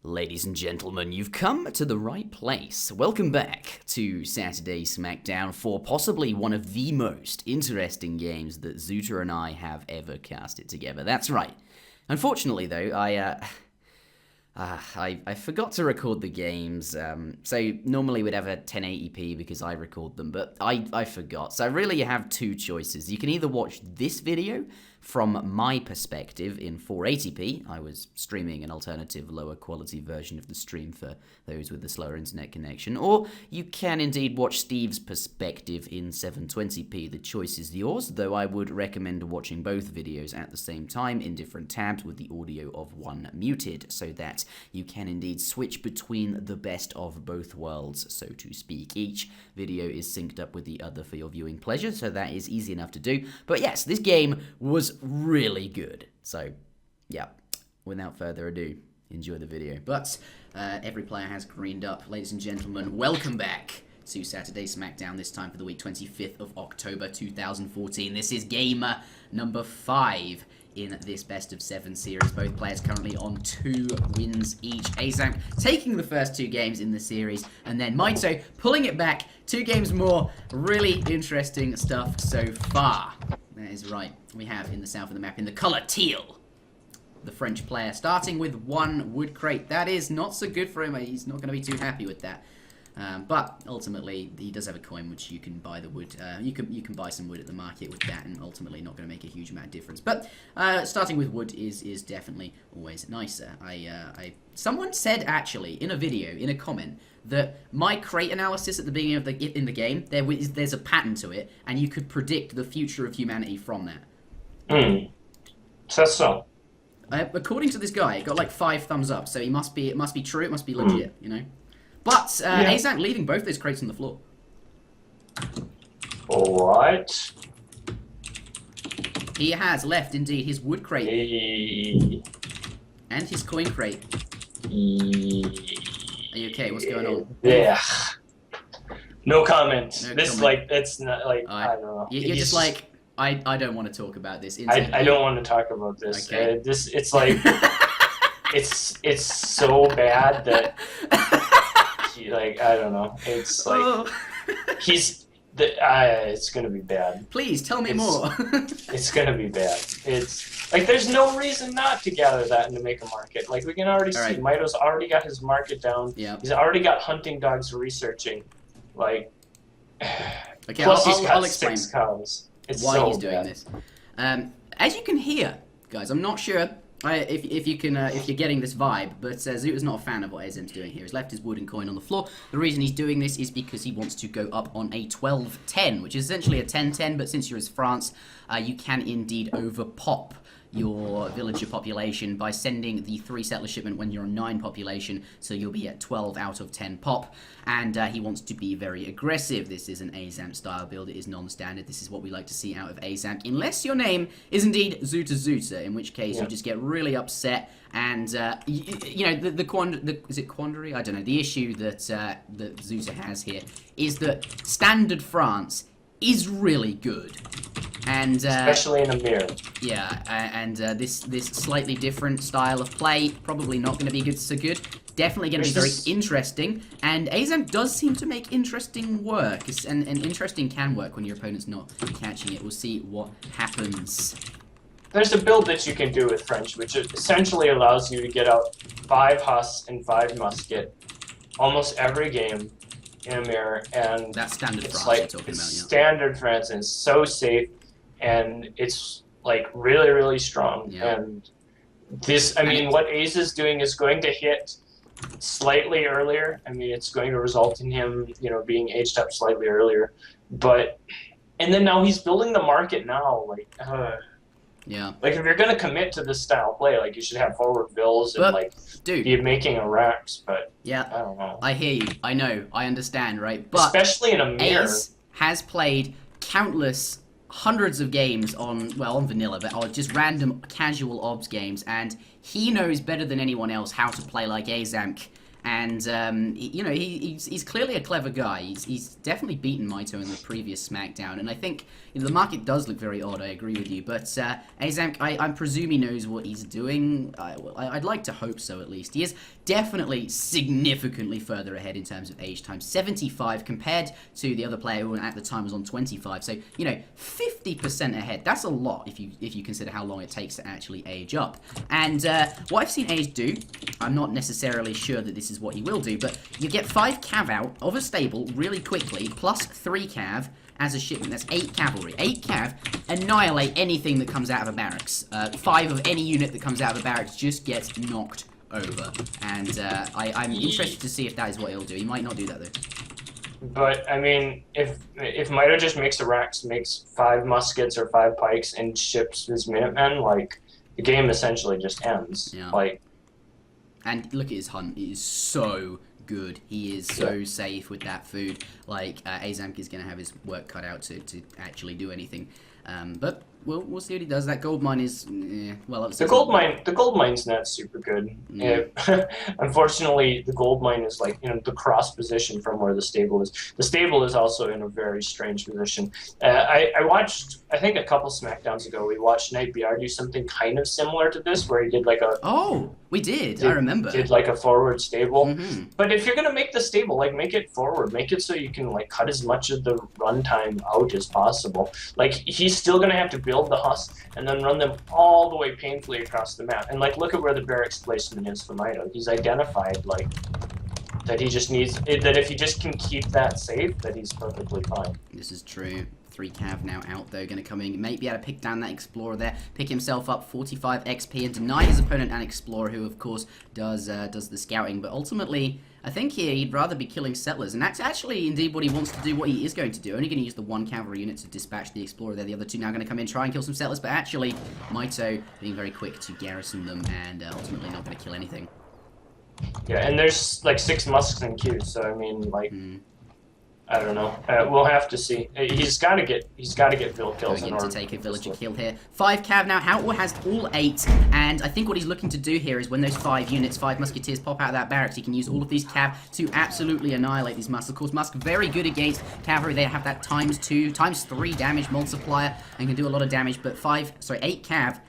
Ladies and gentlemen, you've come to the right place. Welcome back to Saturday Smackdown for possibly one of the most interesting games that Zuta and I have ever casted together. That's right. Unfortunately, though, I forgot to record the games. So normally we'd have a 1080p because I record them, but I forgot. So really you have two choices. You can either watch this video from my perspective in 480p. I was streaming an alternative lower quality version of the stream for those with the slower internet connection. Or you can indeed watch Steve's perspective in 720p. The choice is yours, though I would recommend watching both videos at the same time in different tabs with the audio of one muted, so that you can indeed switch between the best of both worlds, so to speak. Each video is synced up with the other for your viewing pleasure, so that is easy enough to do. But yes, this game was really good. So, yeah, without further ado, enjoy the video. But every player has greened up. Ladies and gentlemen, welcome back to Saturday Smackdown, this time for the week 25th of October 2014. This is game number 5 in this best of 7 series. Both players currently on 2 wins each. Aizamk taking the first 2 games in the series, and then Mitoe pulling it back 2 games more. Really interesting stuff so far. That is right. We have in the south of the map, in the colour teal, the French player starting with 1 wood crate. That is not so good for him. He's not going to be too happy with that. But ultimately, he does have a coin which you can buy the wood. You can buy some wood at the market with that, and ultimately not going to make a huge amount of difference. But starting with wood is definitely always nicer. Someone said actually in a video, in a comment, that my crate analysis at the beginning of the game, there's a pattern to it, and you could predict the future of humanity from that. So. According to this guy, it got like 5 thumbs up, so it must be true. It must be legit, you know. But yeah. Aizamk leaving both those crates on the floor. What? He has left indeed his wood crate and his coin crate. Are you okay? What's going on? Yeah. No comment. No this comment. Like it's not like I don't know. You're just like I don't want to talk about this. I don't want to talk about this. Okay. It's like it's so bad that like I don't know. It's like it's gonna be bad. Please tell me more. It's gonna be bad. It's like there's no reason not to gather that and to make a market. Like we can already see, right. Mito's already got his market down. Yeah. He's already got hunting dogs researching. Like, okay, plus I'll explain 6 cows. It's why so he's doing bad. this. As you can hear, guys, I'm not sure if you're getting this vibe, but Zuta's not a fan of what Aizamk's doing here. He's left his wood and coin on the floor. The reason he's doing this is because he wants to go up on a 12-10, which is essentially a 10-10, but since you're in France, you can indeed overpop your villager population by sending the 3 settler shipment when you're on 9 population, so you'll be at 12 out of 10 pop, and he wants to be very aggressive. This is an Aizamk style build. It is non-standard. This is what we like to see out of Aizamk, unless your name is indeed ZutaZuta, in which case you just get really upset, and you know is it quandary? I don't know. The issue that that Zuta has here is that standard France is really good. And especially in a mirror. Yeah, and this slightly different style of play, probably not going to be so good. Definitely going to be very interesting. And Aizamk does seem to make interesting work. And interesting can work when your opponent's not catching it. We'll see what happens. There's a build that you can do with French, which essentially allows you to get out 5 Huss and 5 Musket almost every game in a mirror. And that's standard France like, you're talking about, yeah. Standard France, and it's so safe. And it's like really, really strong. Yeah. And this, I mean, what Ace is doing is going to hit slightly earlier. I mean, it's going to result in him, you know, being aged up slightly earlier. But, and then now he's building the market now. Like, yeah. Like if you're gonna commit to this style of play, like you should have forward bills and but, like dude, be making a racks. But yeah, I don't know. I hear you. I know. I understand. Right. But especially in a mirror, Ace has played countless. Hundreds of games on vanilla, but on just random casual obs games, and he knows better than anyone else how to play like Aizamk. And you know, he's clearly a clever guy. He's definitely beaten Mitoe in the previous Smackdown, and I think the market does look very odd. I agree with you, but Aizamk, I presume he knows what he's doing. I'd like to hope so, at least. He is definitely significantly further ahead in terms of age time. 75 compared to the other player who at the time was on 25. So, 50% ahead. That's a lot if you consider how long it takes to actually age up. And what I've seen Age do, I'm not necessarily sure that this is what he will do, but you get 5 cav out of a stable really quickly, plus 3 cav as a shipment. That's 8 cavalry. 8 cav, annihilate anything that comes out of a barracks. 5 of any unit that comes out of a barracks just gets knocked over. And I'm interested to see if that is what he'll do. He might not do that, though. But, I mean, if Mitoe just makes a Rex, makes 5 muskets or 5 pikes, and ships his Minutemen, like, the game essentially just ends. Yeah. Like, and look at his hunt. It is so good. He is so safe with that food. Like, Aizamk is going to have his work cut out to actually do anything. But we'll see what he does. That gold mine is, well, the gold mine's not super good. Yeah. Unfortunately, the gold mine is like the cross position from where the stable is. The stable is also in a very strange position. I watched, I think a couple Smackdowns ago, we watched Nightbr do something kind of similar to this, where he did like a we did. I remember did like a forward stable. Mm-hmm. But if you're gonna make the stable, like make it forward, make it so you can like cut as much of the runtime out as possible. Like he's still gonna have to build the husk and then run them all the way painfully across the map. And like look at where the barracks placement is for Mitoe. He's identified like that he just needs that if he just can keep that safe, that he's perfectly fine. This is true. 3 cav now out though, going to come in, maybe able to pick down that Explorer there, pick himself up 45 XP and deny his opponent an Explorer who of course does the scouting, but ultimately I think here he'd rather be killing settlers, and that's actually indeed what he wants to do, what he is going to do. Only going to use the 1 cavalry unit to dispatch the Explorer there, the other 2 now going to come in, try and kill some settlers, but actually Mitoe being very quick to garrison them and ultimately not going to kill anything. Yeah, and there's like 6 musks in queue, so I mean like I don't know. We'll have to see. He's got to get vill kills going in to take a villager kill here. 5 cav now. Outlaw has all 8, and I think what he's looking to do here is when those 5 units, 5 musketeers pop out of that barracks, he can use all of these cav to absolutely annihilate these musks. Of course, musk very good against cavalry. They have that ×2, ×3 damage multiplier and can do a lot of damage. But 8 cav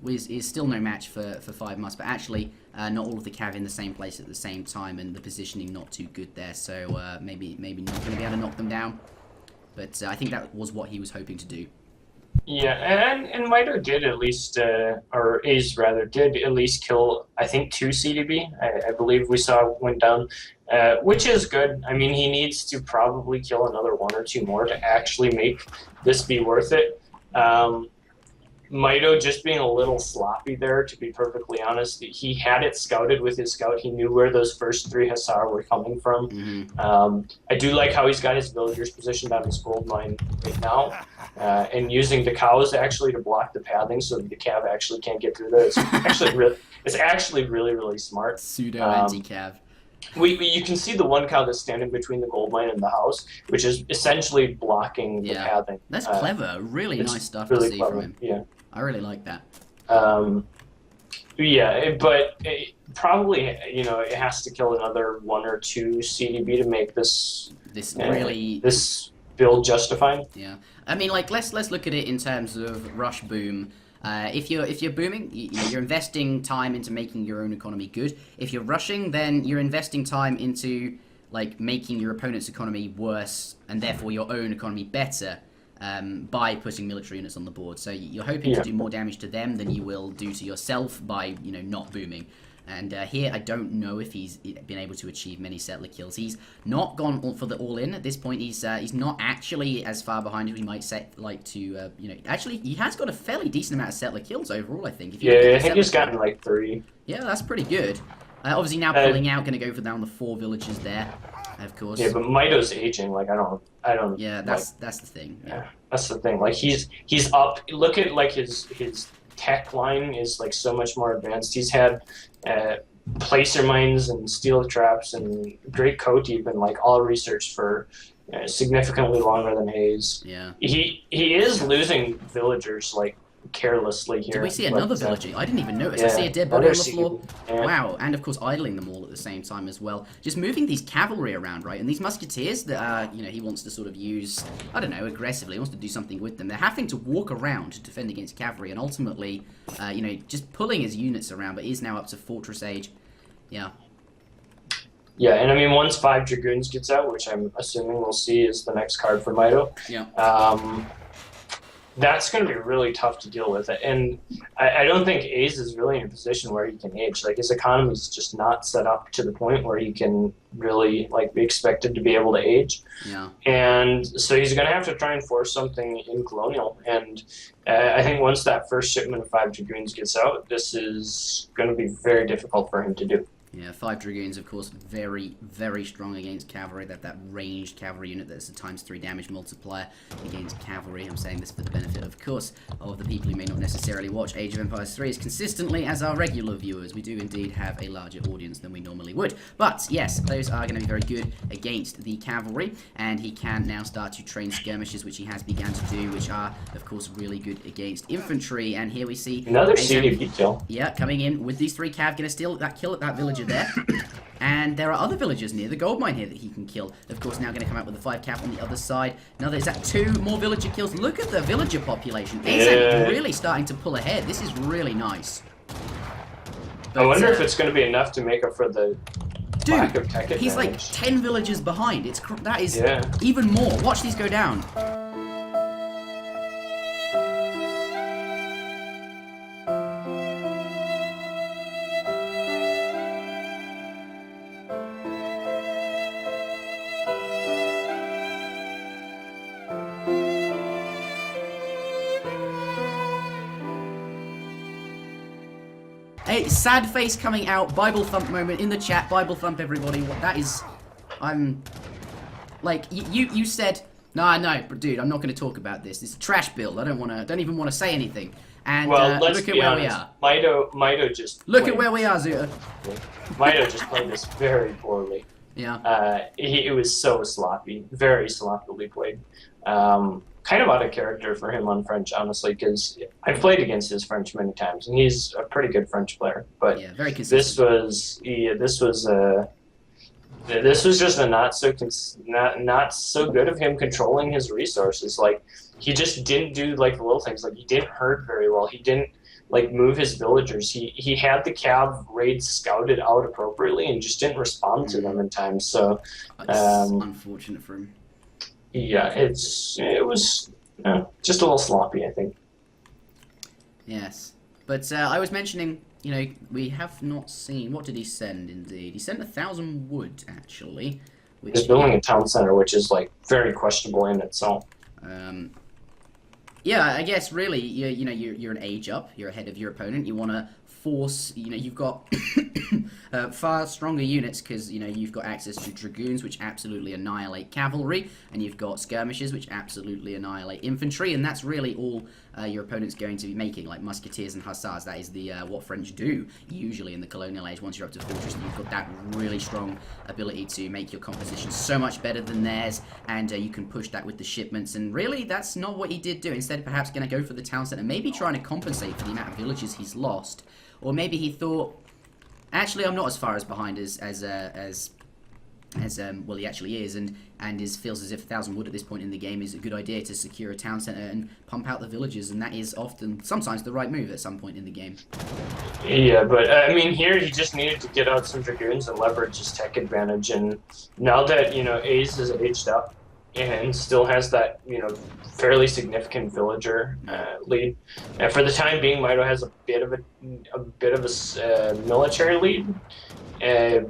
is still no match for 5 musk. But actually, not all of the cav in the same place at the same time, and the positioning not too good there. So maybe not going to be able to knock them down. But I think that was what he was hoping to do. Yeah, and Mitoe did at least, or Ace rather, did at least kill, I think, 2 CDB. I believe we saw went down, which is good. I mean, he needs to probably kill another 1 or 2 more to actually make this be worth it. Mitoe just being a little sloppy there, to be perfectly honest. He had it scouted with his scout. He knew where those first 3 Hussar were coming from. I do like how he's got his villagers positioned on his gold mine right now, and using the cows actually to block the pathing so that the cav actually can't get through there. It's actually really smart. Pseudo anti-cav. You can see the 1 cow that's standing between the gold mine and the house, which is essentially blocking the pathing. That's clever. Really nice stuff really to see clever. from him. Yeah. I really like that. Yeah, but probably, it has to kill another 1 or 2 CDB to make this build justified. Yeah, I mean, like let's look at it in terms of rush boom. If you're booming, you're investing time into making your own economy good. If you're rushing, then you're investing time into like making your opponent's economy worse and therefore your own economy better. By putting military units on the board. So you're hoping to do more damage to them than you will do to yourself by, not booming. And here, I don't know if he's been able to achieve many settler kills. He's not gone for the all-in at this point. He's not actually as far behind as we might like to, Actually, he has got a fairly decent amount of settler kills overall, I think. I think he's gotten like 3. Yeah, that's pretty good. Obviously now pulling out, going to go for down the 4 villages there, of course. Yeah, but Mitoe's aging. Like I don't. Yeah, that's the thing. Yeah, that's the thing. Like he's up. Look at like his tech line is like so much more advanced. He's had placer mines and steel traps and great Coteep and like all research for significantly longer than Hayes. Yeah. He is losing villagers like carelessly here. Did we see another villager? I didn't even notice. I see a dead body on the floor. Wow, and of course idling them all at the same time as well. Just moving these cavalry around, right? And these musketeers that he wants to sort of use, I don't know, aggressively. He wants to do something with them. They're having to walk around to defend against cavalry, and ultimately, just pulling his units around. But he's now up to fortress age. Yeah. Yeah, and I mean, once 5 Dragoons gets out, which I'm assuming we'll see is the next card for Mitoe, that's going to be really tough to deal with. And I don't think Aze is really in a position where he can age. Like, his economy is just not set up to the point where he can really, like, be expected to be able to age. Yeah. And so he's going to have to try and force something in Colonial. And I think once that first shipment of 5 Dragoons gets out, this is going to be very difficult for him to do. Yeah, 5 Dragoons, of course, very, very strong against cavalry. They have that ranged cavalry unit that's a ×3 damage multiplier against cavalry. I'm saying this for the benefit, of course, of the people who may not necessarily watch Age of Empires 3 as consistently as our regular viewers. We do indeed have a larger audience than we normally would. But, yes, those are going to be very good against the cavalry, and he can now start to train skirmishes, which he has begun to do, which are, of course, really good against infantry. And here we see... Another CDP kill. Yeah, coming in with these 3 cav, going to steal that kill at that village there. And there are other villagers near the gold mine here that he can kill. Of course, now going to come out with the 5 cap on the other side. Another, is that 2 more villager kills? Look at the villager population. Aizamk really starting to pull ahead. This is really nice. But, I wonder if it's going to be enough to make up for the lack of tech advantage. He's like 10 villagers behind. That is even more. Watch these go down. Hey, sad face coming out, Bible thump moment in the chat, Bible thump everybody. What that is, I'm, like, you said, no, dude, I'm not going to talk about this. It's a trash build. I don't even want to say anything. And well, let's look at be where honest. we are. Mitoe just look at where we are, Zuta. Mitoe just played this very poorly. Yeah. It was so sloppy, very sloppily played. Kind of out of character for him on French, honestly, because I've played against his French many times, and he's a pretty good French player. But yeah, very consistent. this was just a not so good of him controlling his resources. Like, he just didn't do like the little things. Like, he didn't herd very well. He didn't like move his villagers. He had the cav raids scouted out appropriately and just didn't respond to them in time. So that's unfortunate for him. Yeah, it was just a little sloppy, I think. Yes, but I was mentioning, you know, we have not seen. What did he send? Indeed, he sent 1,000 wood actually. He's building a town center, which is like very questionable in itself. Yeah, I guess really, you're an age up. You're ahead of your opponent. You want to force. You know, you've got far stronger units because you've got access to dragoons, which absolutely annihilate cavalry, and you've got skirmishers, which absolutely annihilate infantry, and that's really all your opponent's going to be making, like musketeers and hussars. That is the what French do usually in the colonial age. Once you're up to fortress, you've got that really strong ability to make your composition so much better than theirs, and you can push that with the shipments. And really, that's not what he did do. Instead, perhaps going to go for the town center, maybe trying to compensate for the amount of villages he's lost, or maybe he thought, actually, I'm not as far as behind as well he actually is, and feels as if 1,000 wood at this point in the game is a good idea to secure a town center and pump out the villagers, and that is sometimes the right move at some point in the game. Yeah, but I mean, here he just needed to get out some dragoons and leverage his tech advantage, and now that Aze is aged up and still has that fairly significant villager lead, and for the time being, Mitoe has a bit of a military lead,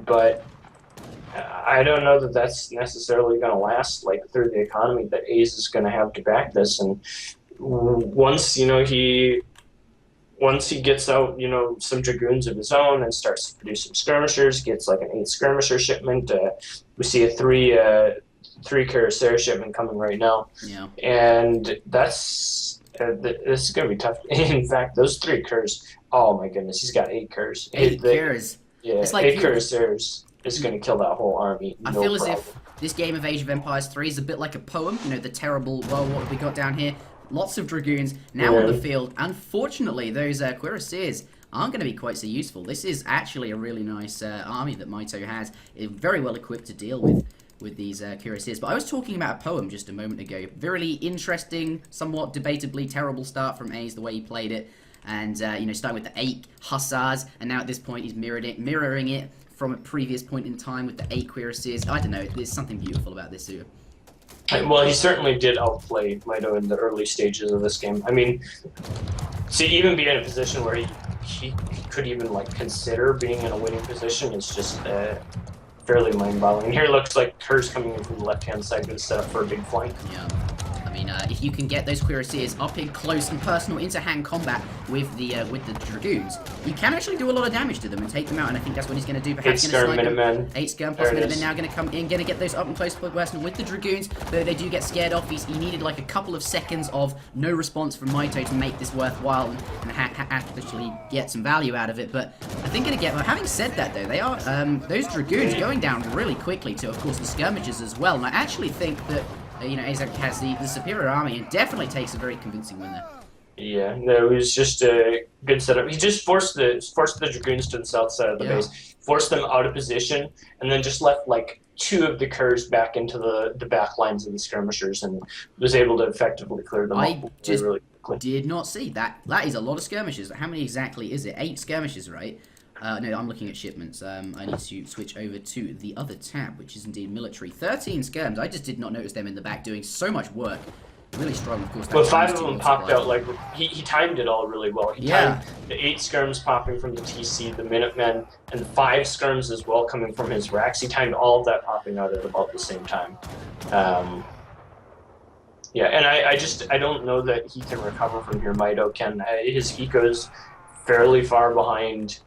but I don't know that that's necessarily going to last through the economy that Aze is going to have to back this. And once he gets out some dragoons of his own and starts to produce some skirmishers, gets like an 8 skirmisher shipment. We see a 3 cuirassier shipment coming right now. Yeah. And this is going to be tough. In fact, those 3 curs. Oh my goodness, he's got 8 curs. 8 curs. Yeah, it's like 8 cuirassiers is going to kill that whole army. I feel as if this game of Age of Empires 3 is a bit like a poem. The terrible, well, what have we got down here? Lots of dragoons now on the field. Unfortunately, those cuirassiers aren't going to be quite so useful. This is actually a really nice army that Mitoe has. Very well equipped to deal with these cuirassiers. But I was talking about a poem just a moment ago. Very interesting, somewhat debatably terrible start from Aze, the way he played it. And, starting with the 8 hussars, and now at this point he's mirroring it from a previous point in time with the 8 cuirassiers. I don't know, there's something beautiful about this Zuta. Well, he certainly did outplay Mitoe in the early stages of this game. I mean, to even be in a position where he could even like consider being in a winning position is just fairly mind-boggling. Here it looks like Kerr's coming in from the left-hand side, going to set up for a big flank. Yeah. I mean, if you can get those cuirassiers up in close and personal into hand combat with the dragoons, you can actually do a lot of damage to them and take them out. And I think that's what he's going to do. Perhaps 8 skirm Minutemen. 8 skirm plus Minutemen now going to come in, going to get those up and close personal with the dragoons. Though they do get scared off. He needed like a couple of seconds of no response from Mitoe to make this worthwhile and actually get some value out of it. But I think going to get. Having said that, though, they are those dragoons going down really quickly to, of course, the skirmishers as well. And I actually think that. You know, Aizamk has the superior army and definitely takes a very convincing win there. Yeah, no, it was just a good setup. He just forced the dragoons to the south side of the base, forced them out of position, and then just left like 2 of the Kerrs back into the back lines of the skirmishers, and was able to effectively clear them up really quickly. Did not see that. That is a lot of skirmishers. How many exactly is it? 8 skirmishers, right? No, I'm looking at shipments. I need to switch over to the other tab, which is indeed military. 13 skirms. I just did not notice them in the back doing so much work. Really strong, of course. But 5 of them popped out, like, he timed it all really well. He timed the 8 skirms popping from the TC, the Minutemen, and 5 skirms as well coming from his racks. He timed all of that popping out at about the same time. Yeah, and I don't know that he can recover from here. Mitoe can. His eco's fairly far behind.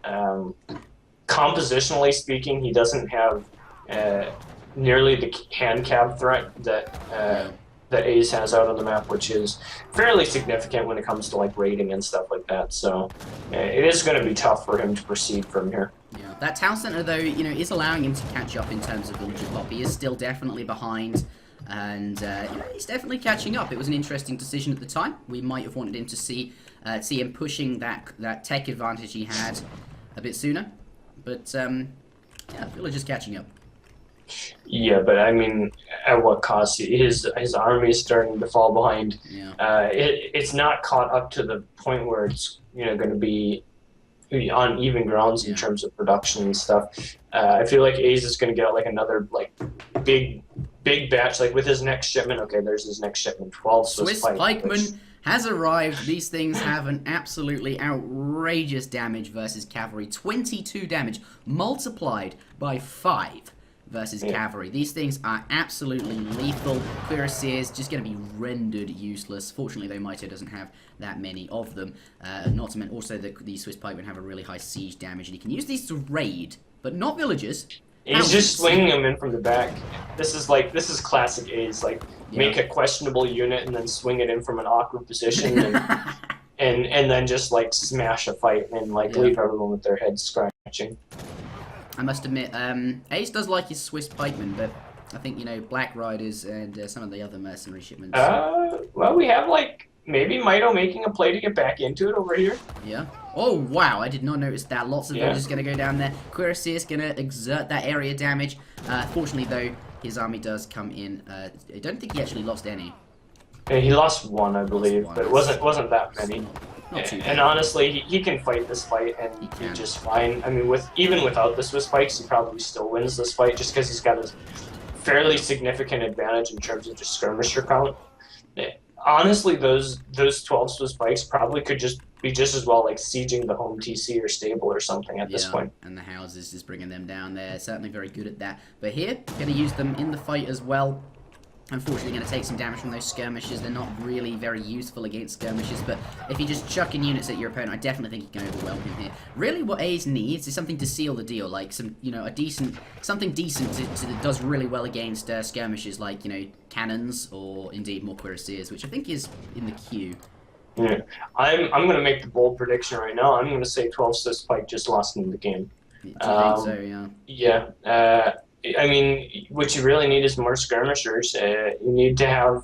Compositionally speaking, he doesn't have nearly the hand cab threat that Ace has out on the map, which is fairly significant when it comes to like raiding and stuff like that. So it is going to be tough for him to proceed from here. Yeah, that town center though, you know, is allowing him to catch up in terms of villager pop. He is still definitely behind. And you know, he's definitely catching up. It was an interesting decision at the time. We might have wanted him to see him pushing that tech advantage he had a bit sooner. But yeah, Villager's catching up. Yeah, but I mean, at what cost? His army is starting to fall behind. Yeah. It's not caught up to the point where it's going to be on even grounds in terms of production and stuff. I feel like Ace is going to get like another like big batch, like with his next shipment. Okay, there's his next shipment. 12 Swiss pikemen has arrived. These things have an absolutely outrageous damage versus cavalry. 22 damage multiplied by 5 versus cavalry. These things are absolutely lethal. Cuirassiers just going to be rendered useless. Fortunately, though, Mitoe doesn't have that many of them. Not to mention also that the Swiss pikemen have a really high siege damage, and he can use these to raid, but not villagers. He's just swinging them in from the back. This is classic A's. Like make a questionable unit and then swing it in from an awkward position and then just like smash a fight and like leave everyone with their heads scratching. I must admit, Ace does like his Swiss pikemen, but I think, you know, Black Riders and some of the other mercenary shipments. Well, we have like maybe Mitoe making a play to get back into it over here. Yeah. Oh, wow, I did not notice that. Lots of villagers going to go down there. Cuirassiers going to exert that area damage. Fortunately, though, his army does come in. I don't think he actually lost any. Yeah, he lost 1, I believe, but it wasn't that many. Not too bad. And honestly, he can fight this fight and he just fine. I mean, even without the Swiss pikes, he probably still wins this fight just because he's got a fairly significant advantage in terms of just skirmisher count. Honestly, those 12 Swiss pikes probably could just be just as well like sieging the home TC or stable or something at this point. And the houses is bringing them down there. Certainly very good at that. But here, going to use them in the fight as well. Unfortunately, going to take some damage from those skirmishers. They're not really very useful against skirmishers, but if you just chuck in units at your opponent, I definitely think you can overwhelm him here. Really, what Ace needs is something to seal the deal, like some, you know, something decent that does really well against skirmishers, like, you know, cannons or indeed more cuirassiers, which I think is in the queue. Yeah, I'm going to make the bold prediction right now. I'm going to say 12 Swiss pike just lost in the game. Do you think so? Yeah. Yeah. I mean, what you really need is more skirmishers. You need to have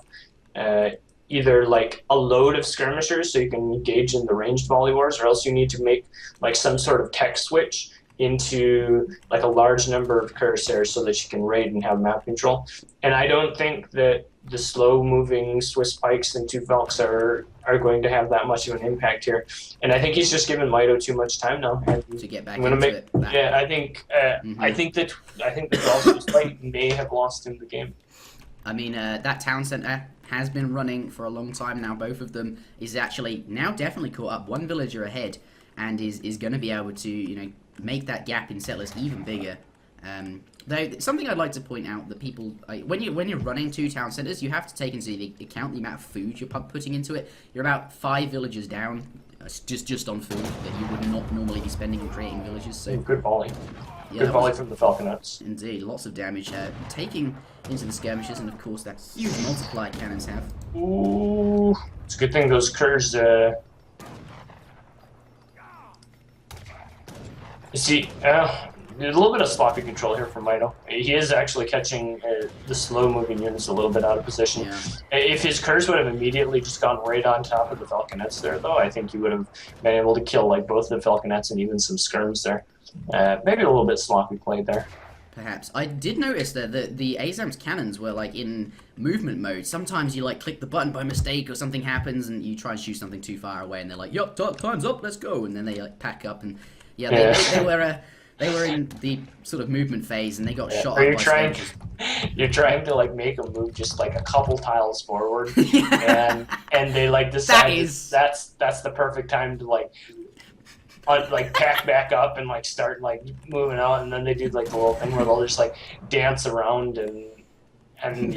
either like a load of skirmishers so you can engage in the ranged volley wars, or else you need to make like some sort of tech switch into like a large number of cuirassiers so that you can raid and have map control. And I don't think that the slow-moving Swiss pikes and 2 Valks are are going to have that much of an impact here. And I think he's just given Mitoe too much time now. And to get back into it. Yeah, I think the 12 fight may have lost him the game. I mean, that town center has been running for a long time now. Both of them is actually now definitely caught up. One villager ahead, and is going to be able to, make that gap in settlers even bigger. Though something I'd like to point out that people, when you're running 2 town centers, you have to take into account the amount of food you're putting into it. You're about 5 villages down, just on food that you would not normally be spending on creating villages. So good volley. Yeah, good volley from the Falconets. Indeed, lots of damage taking into the skirmishes, and of course that huge multiplier cannons have. Ooh, it's a good thing those curs. See, there's a little bit of sloppy control here from Mitoe. He is actually catching the slow-moving units a little bit out of position. Yeah. If his curs would have immediately just gone right on top of the Falconets there, though, I think he would have been able to kill like both the Falconets and even some skirms there. Maybe a little bit sloppy play there. Perhaps. I did notice that the Aizamk's cannons were like in movement mode. Sometimes you like click the button by mistake or something happens and you try and shoot something too far away and they're like, yup, time's up, let's go. And then they like pack up and they were in the sort of movement phase and they got shot up by skirmishers. You're trying to like make them move just like a couple tiles forward and they like decide that's the perfect time to like pack back up and like start like moving out, and then they do like the little thing where they'll just like dance around and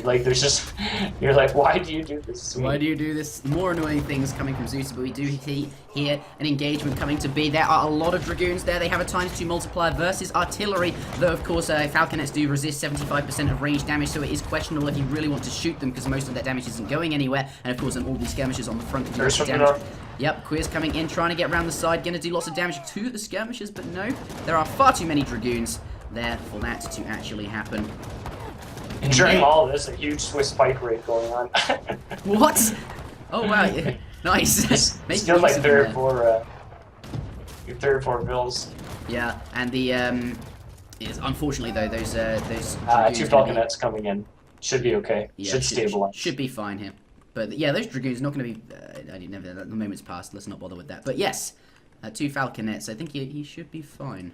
like there's just you're like, why do you do this? Why do you do this? More annoying things coming from ZutaZuta, but we do hear an engagement coming to be. There are a lot of dragoons there. They have a ×2 multiplier versus artillery, though of course Falconets do resist 75% of range damage, so it is questionable if you really want to shoot them because most of their damage isn't going anywhere, and of course all these skirmishers on the front do lots of damage. Yep, Queer's coming in, trying to get around the side, going to do lots of damage to the skirmishers, but no, there are far too many dragoons there for that to actually happen. And during all of this, a huge Swiss pike raid going on. What? Oh wow, yeah. Nice. Still like third or four bills. Yeah, and the unfortunately though those 2 Falconets coming in should be okay. Yeah, should stabilize. Should be fine here. But yeah, those dragoons not going to be. The moment's passed. Let's not bother with that. But yes, 2 Falconets. I think he should be fine.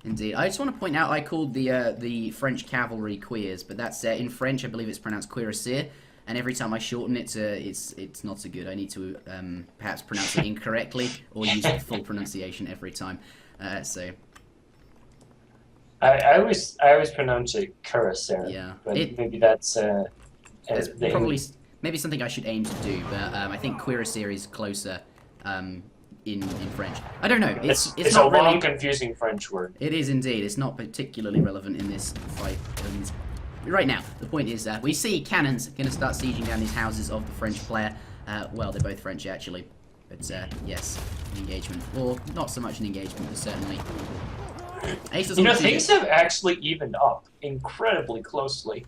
Indeed. I just want to point out I called the French cavalry queers, but that's in French. I believe it's pronounced cuirassier, and every time I shorten it, it's not so good. I need to perhaps pronounce it incorrectly or use the full pronunciation every time. So. I always pronounce it cuirassier. Yeah. But maybe that's probably maybe something I should aim to do, but I think cuirassier is closer. In French. I don't know. It's not a long, really confusing French word. It is indeed. It's not particularly relevant in this fight. Right now, the point is that we see cannons going to start sieging down these houses of the French player. Well, they're both French actually, but yes, an engagement, or not so much an engagement, but certainly. Things have actually evened up incredibly closely.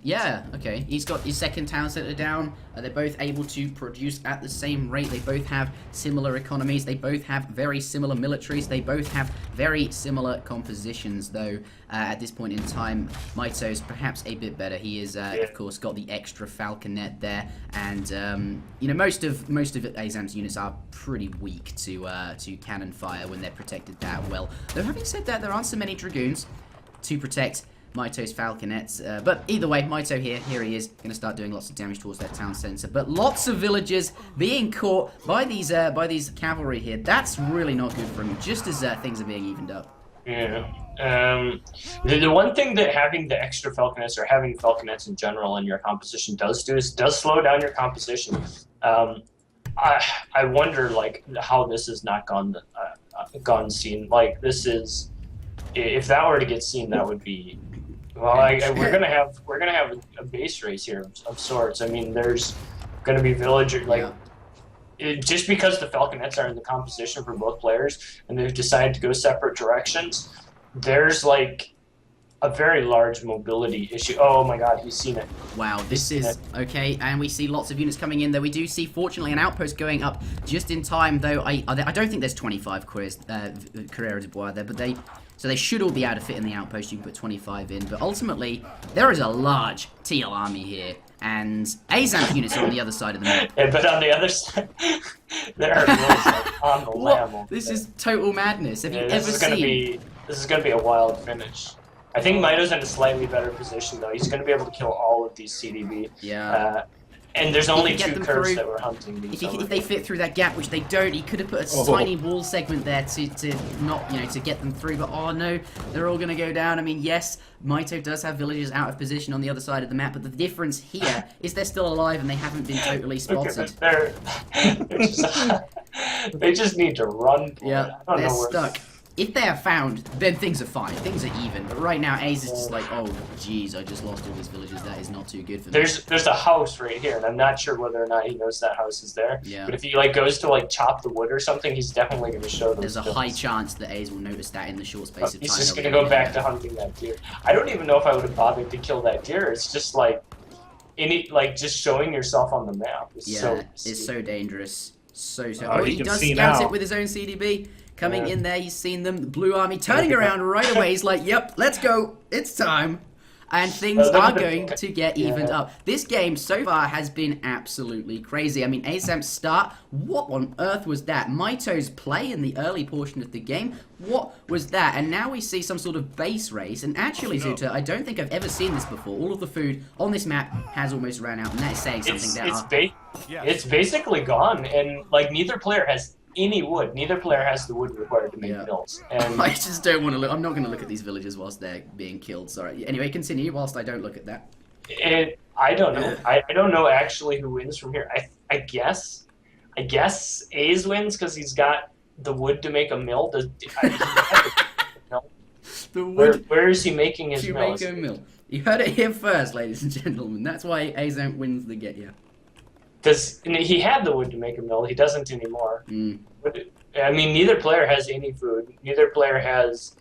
Yeah, okay. He's got his second town center down. They're both able to produce at the same rate. They both have similar economies. They both have very similar militaries. They both have very similar compositions, though at this point in time, Mitoe's perhaps a bit better. He is, of course, got the extra Falconet there, and most of Aizamk's units are pretty weak to cannon fire when they're protected that well. Though having said that, there aren't so many dragoons to protect Mitoe's Falconets, but either way, Mitoe here he is, going to start doing lots of damage towards that town center. But lots of villagers being caught by these cavalry here. That's really not good for him, just as things are being evened up. Yeah. The one thing that having the extra Falconets or having Falconets in general in your composition does slow down your composition. I wonder like how this has not gone seen. Like this is, if that were to get seen, that would be. Well, we're gonna have a base race here of sorts. I mean, there's gonna be villager just because the Falconets are in the composition for both players and they've decided to go separate directions. There's like a very large mobility issue. Oh my God, he's seen it. Wow, this is okay, and we see lots of units coming in. Though we do see, fortunately, an outpost going up just in time. Though I don't think there's 25 Carrera de Bois there, but they So they should all be able to fit in the outpost. You can put 25 in. But ultimately, there is a large TL army here. And Aizamk units are on the other side of the map. Yeah, but on the other side, there are mills like, on the lamb. This is total madness. Have you ever This is gonna be a wild finish. I think Mito's in a slightly better position though. He's gonna be able to kill all of these CDB. Yeah. And there's only 2 curves that were hunting these. If they fit through that gap, which they don't, he could have put a tiny wall segment there to not, to get them through. But oh no, they're all going to go down. I mean, yes, Mitoe does have villagers out of position on the other side of the map, but the difference here is they're still alive and they haven't been totally spotted. They just need to run. Yeah, they're stuck. If they are found, then things are fine. Things are even. But right now, Ace is just like, oh, jeez, I just lost all these villagers. That is not too good for me. There's a house right here, and I'm not sure whether or not he knows that house is there. Yeah. But if he goes to chop the wood or something, he's definitely going to show them. There's a high chance that Ace will notice that in the short space of time. He's just going to go back to hunting that deer. I don't even know if I would have bothered to kill that deer. It's just just showing yourself on the map. It's so dangerous. So. Oh, he does scout it with his own CDB. Coming in there, he's seen them. The blue army turning around right away. He's like, yep, let's go. It's time. And things are going to get evened up. This game so far has been absolutely crazy. I mean, Aizamk's start, what on earth was that? Mitoe's play in the early portion of the game, what was that? And now we see some sort of base race. And actually, Zuta, I don't think I've ever seen this before. All of the food on this map has almost run out. And that is saying something. It's basically gone. And, neither player has any wood. Neither player has the wood required to make mills. And I just don't want to look. I'm not going to look at these villagers whilst they're being killed. Sorry. Anyway, continue whilst I don't look at that. I don't know. I don't know actually who wins from here. I guess A's wins because he's got the wood to make a mill. The wood. Where is he making his mill? Mill. You heard it here first, ladies and gentlemen. That's why Aizamk wins the get. He had the wood to make a mill. He doesn't anymore. But, I mean, neither player has any food. Neither player has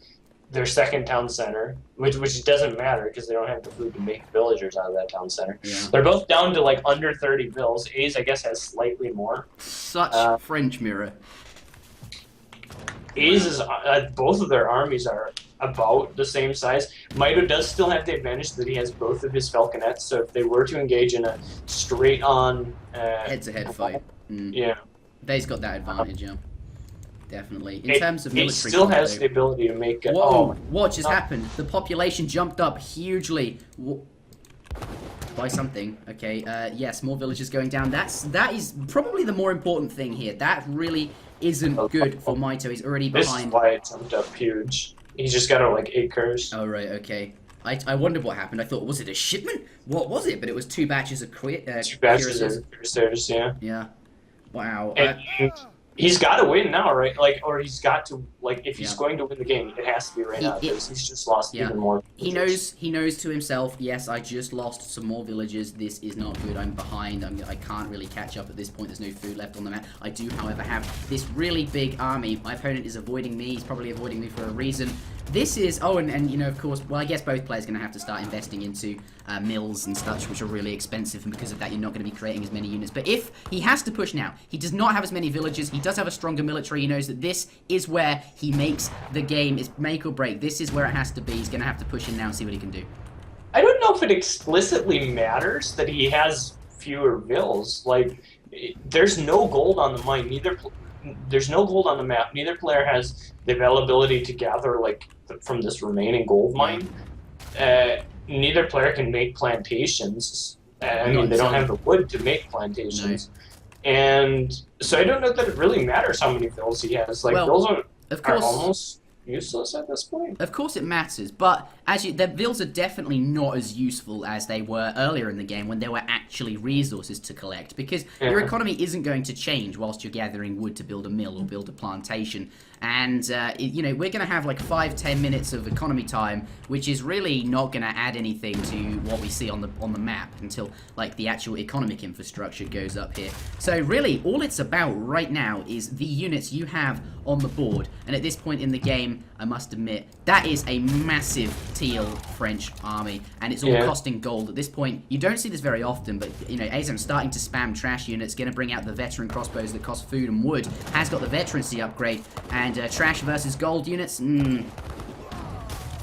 their second town center, which doesn't matter because they don't have the food to make villagers out of that town center. Yeah. They're both down to under 30 bills. A's, I guess, has slightly more. Such French mirror. A's is both of their armies are about the same size. Mitoe does still have the advantage that he has both of his falconets, so if they were to engage in a straight-on head-to-head fight, yeah, they's got that advantage, yeah, definitely. In terms of military, he still has the ability to make. Whoa! What just happened? The population jumped up hugely. By something. Okay. Yes, more villages going down. That is probably the more important thing here. That really isn't good for Mitoe. He's already behind. This is why it jumped up huge. He's just got 8 curves. Oh, right, okay. I wondered what happened. I thought, was it a shipment? What was it? But it was 2 batches of 2 batches of cuirassiers, yeah. Yeah. Wow. And he's got to win now, right? Or he's got to, if he's going to win the game, it has to be right now, because he's just lost even more. He knows to himself, yes, I just lost some more villagers. This is not good. I'm behind. I can't really catch up at this point. There's no food left on the map. I do, however, have this really big army. My opponent is avoiding me. He's probably avoiding me for a reason. This is, and of course, well, I guess both players are going to have to start investing into mills and such, which are really expensive, and because of that, you're not going to be creating as many units. But if he has to push now, he does not have as many villagers, he does have a stronger military, he knows that this is where he makes the game, it's make or break, this is where it has to be, he's going to have to push in now and see what he can do. I don't know if it explicitly matters that he has fewer vills. There's no gold on the mine, there's no gold on the map, neither player has the availability to gather, from this remaining gold mine. Neither player can make plantations. I mean, they don't have the wood to make plantations. No. And so I don't know that it really matters how many vills he has. Vills are almost useless at this point. Of course it matters, but actually, the vills are definitely not as useful as they were earlier in the game when there were actually resources to collect, because your economy isn't going to change whilst you're gathering wood to build a mill or build a plantation. And, we're going to have 5-10 minutes of economy time, which is really not going to add anything to what we see on the map until, the actual economic infrastructure goes up here. So, really, all it's about right now is the units you have on the board. And at this point in the game, I must admit, that is a massive teal French army, and it's all costing gold. At this point, you don't see this very often, but, Aizamk's starting to spam trash units, going to bring out the veteran crossbows that cost food and wood, has got the veterancy upgrade, and trash versus gold units,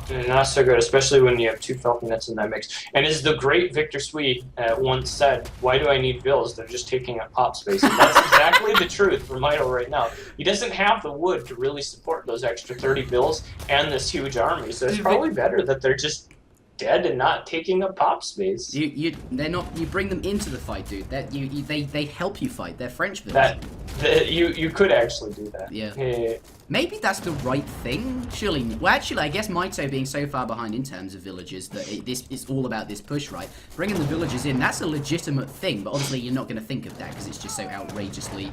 Not so good, especially when you have 2 Falconets in that mix. And as the great Victor Sweet once said, why do I need bills? They're just taking up pop space. And that's exactly the truth for Mitoe right now. He doesn't have the wood to really support those extra 30 bills and this huge army. So it's probably better that they're just dead and not taking up pop space. They're not. You bring them into the fight, dude. They help you fight. They're French villagers. You could actually do that. Yeah. Maybe that's the right thing. Surely. Well, actually, I guess Mitoe being so far behind in terms of villagers that it's all about this push, right? Bringing the villagers in, that's a legitimate thing. But obviously, you're not going to think of that because it's just so outrageously,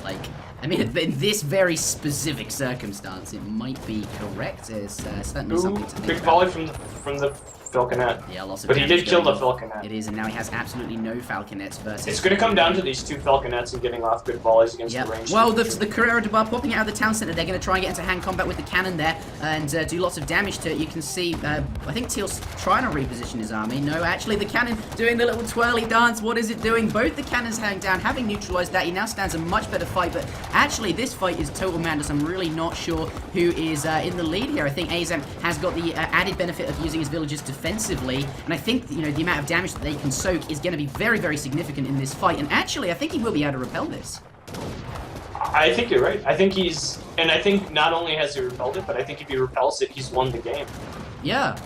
like. I mean, in this very specific circumstance, it might be correct. There's certainly something to think big about. volley from the Falconet. Yeah, lots of but he damage did kill the going on. Falconet. It is, and now he has absolutely no Falconets versus... It's going to come down to these 2 Falconets and getting off good volleys against the range. Well, the Carrera de Bar popping out of the town center, they're going to try and get into hand combat with the cannon there and do lots of damage to it. You can see, I think Teal's trying to reposition his army. No, actually, the cannon doing the little twirly dance. What is it doing? Both the cannons hang down, having neutralized that. He now stands a much better fight, but actually, this fight is total madness. I'm really not sure who is in the lead here. I think Aizamk has got the added benefit of using his villagers defensively. And I think, you know, the amount of damage that they can soak is going to be very, very significant in this fight. And actually, I think he will be able to repel this. I think you're right. I think I think not only has he repelled it, but I think if he repels it, he's won the game. Yeah.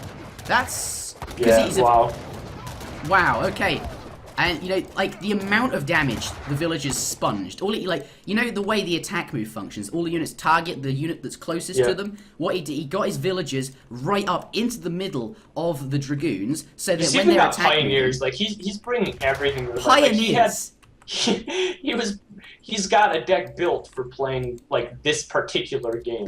That's... Yeah, wow. Wow, okay. And, you know, like, the amount of damage the villagers sponged, you know the way the attack move functions, all the units target the unit that's closest to them? What he did, he got his villagers right up into the middle of the Dragoons, so that when they're attacking... Pioneers, like, he's bringing everything to the Pioneers! Like, he's got a deck built for playing, like, this particular game.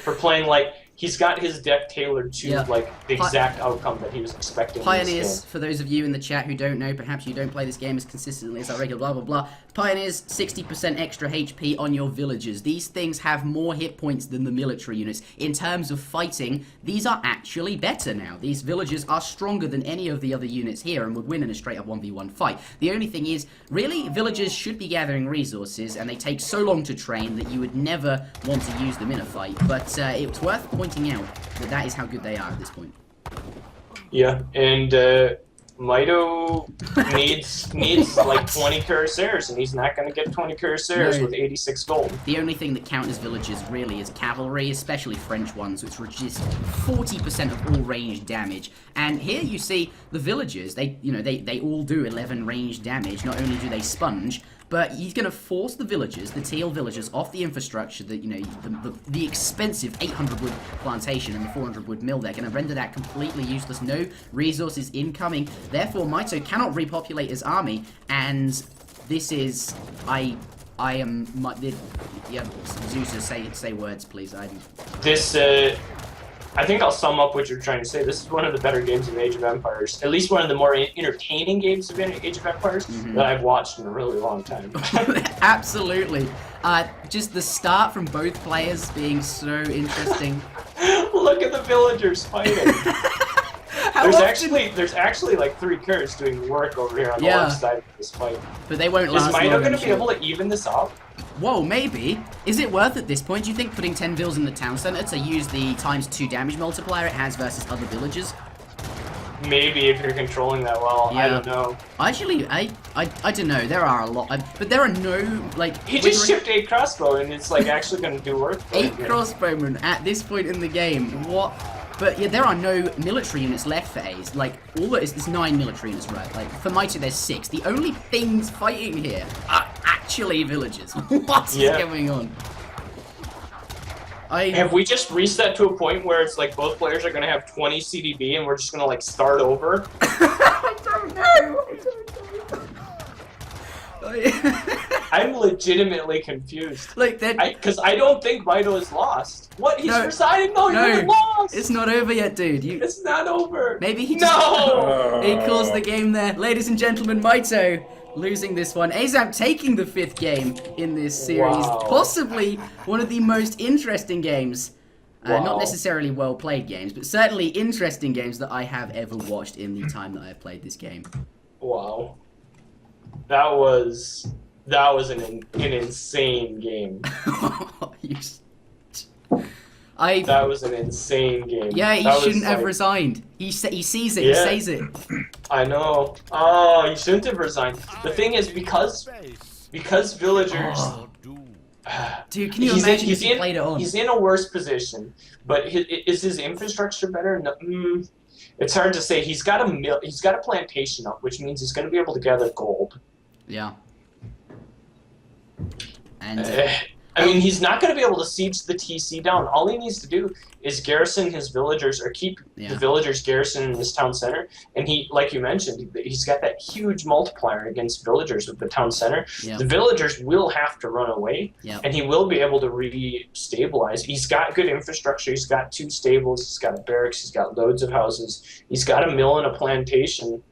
For playing, like... He's got his deck tailored to like the exact outcome that he was expecting. Pioneers, for those of you in the chat who don't know, perhaps you don't play this game as consistently as I regular, blah blah blah. Pioneers, 60% extra HP on your villagers. These things have more hit points than the military units. In terms of fighting, these are actually better now. These villagers are stronger than any of the other units here and would win in a straight up 1v1 fight. The only thing is, really, villagers should be gathering resources, and they take so long to train that you would never want to use them in a fight. But it's worth pointing out that is how good they are at this point. Yeah, and Mitoe needs like 20 cuirassiers, and he's not going to get 20 cuirassiers with 86 gold. The only thing that counters villagers really is cavalry, especially French ones, which resist 40% of all ranged damage. And here you see the villagers, they all do 11 ranged damage. Not only do they sponge, but he's going to force the villagers, the teal villagers, off the infrastructure that, you know, the expensive 800 wood plantation and the 400 wood mill. They're going to render that completely useless. No resources incoming. Therefore, Mitoe cannot repopulate his army. And this is, yeah, Zuta, say words, please. I think I'll sum up what you're trying to say. This is one of the better games of Age of Empires. At least one of the more entertaining games of Age of Empires that I've watched in a really long time. Absolutely. Just the start from both players being so interesting. Look at the villagers fighting. There's actually like 3 curs doing work over here on the left side of this fight. But they won't last long. Is Mitoe going to be able to even this up? Whoa, maybe. Is it worth at this point? Do you think putting 10 vills in the town center to use the ×2 damage multiplier it has versus other villagers? Maybe if you're controlling that well. Yeah. I don't know. Actually, I don't know. There are a lot, but there are no like. He just shipped 8 crossbow, and it's like actually going to do work. 8 crossbowmen at this point in the game. What? But yeah, there are no military units left for A's. Like, all that is, there's 9 military units, right? Like, for Mitoe, there's 6. The only things fighting here are actually villagers. What is going on? Have we just reset to a point where it's like both players are going to have 20 CDB and we're just going to like start over? I don't know. I'm legitimately confused. Like because I don't think Mitoe is lost. What? He's resigning? No, he's lost. It's not over yet, dude. It's not over. Maybe he just he calls the game there. Ladies and gentlemen, Mitoe losing this one. Aizamk taking the 5th game in this series. Possibly one of the most interesting games. Not necessarily well-played games, but certainly interesting games that I have ever watched in the time that I have played this game. Wow. That was an insane game. That was an insane game. Yeah, he that shouldn't was, have like, resigned. He sees it. Yeah. He says it. I know. Oh, he shouldn't have resigned. The thing is, because villagers. Oh. Dude, can you imagine if he played it on? He's in a worse position, but is his infrastructure better? No, it's hard to say. He's got a plantation up, which means he's going to be able to gather gold. Yeah. And I mean, he's not going to be able to siege the TC down. All he needs to do is garrison his villagers, or keep the villagers garrisoned in this town center. And he, like you mentioned, he's got that huge multiplier against villagers with the town center. Yep. The villagers will have to run away, and he will be able to re-stabilize. He's got good infrastructure. He's got 2 stables. He's got a barracks. He's got loads of houses. He's got a mill and a plantation.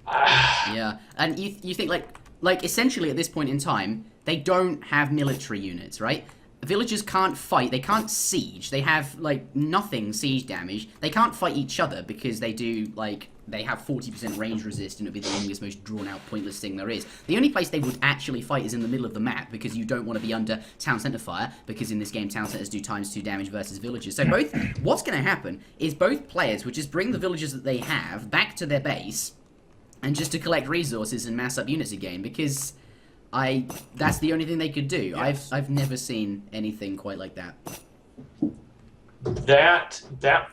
Yeah, and you think like essentially at this point in time, they don't have military units, right? Villagers can't fight, they can't siege, they have, like, nothing siege damage. They can't fight each other because they do, like, they have 40% range resist and it would be the longest, most drawn-out, pointless thing there is. The only place they would actually fight is in the middle of the map because you don't want to be under town centre fire, because in this game town centres do ×2 damage versus villagers. So what's going to happen is both players would just bring the villagers that they have back to their base and just to collect resources and mass up units again, because that's the only thing they could do. Yes. I've never seen anything quite like that. That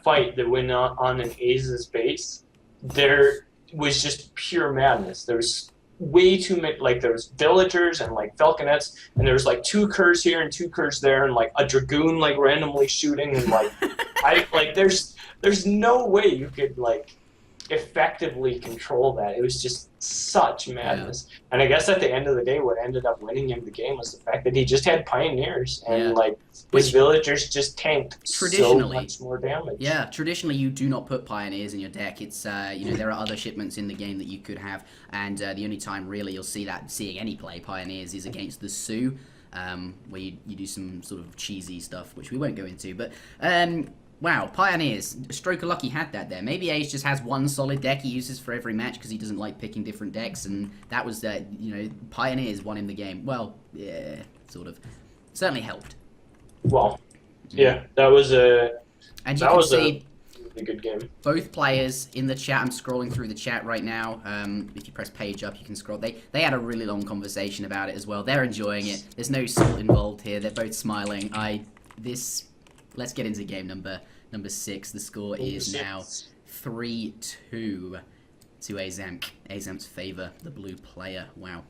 fight that went on in Aza's base, there was just pure madness. There was way too many, like, there was villagers and, like, falconets, and there was, like, 2 curs here and 2 curs there, and, like, a dragoon, like, randomly shooting, and, like, there's no way you could, like, effectively control that. It was just such madness. Yeah. And I guess at the end of the day, what ended up winning him the game was the fact that he just had pioneers, and like his villagers just tanked so much more damage. Yeah, traditionally you do not put pioneers in your deck. It's you know, there are other shipments in the game that you could have, and the only time really you'll seeing any play pioneers is against the Sioux, where you do some sort of cheesy stuff, which we won't go into, but wow, Pioneers. Stroke of Lucky had that there. Maybe Ace just has one solid deck he uses for every match because he doesn't like picking different decks, and that was you know, Pioneers won him the game. Well, yeah, sort of. Certainly helped. Well, yeah, that was a really good game. Both players in the chat. I'm scrolling through the chat right now. If you press page up, you can scroll. They had a really long conversation about it as well. They're enjoying it. There's no salt involved here. They're both smiling. Let's get into game number 6. The score is now 3-2 to Aizamk. Aizamk's favor, the blue player. Wow.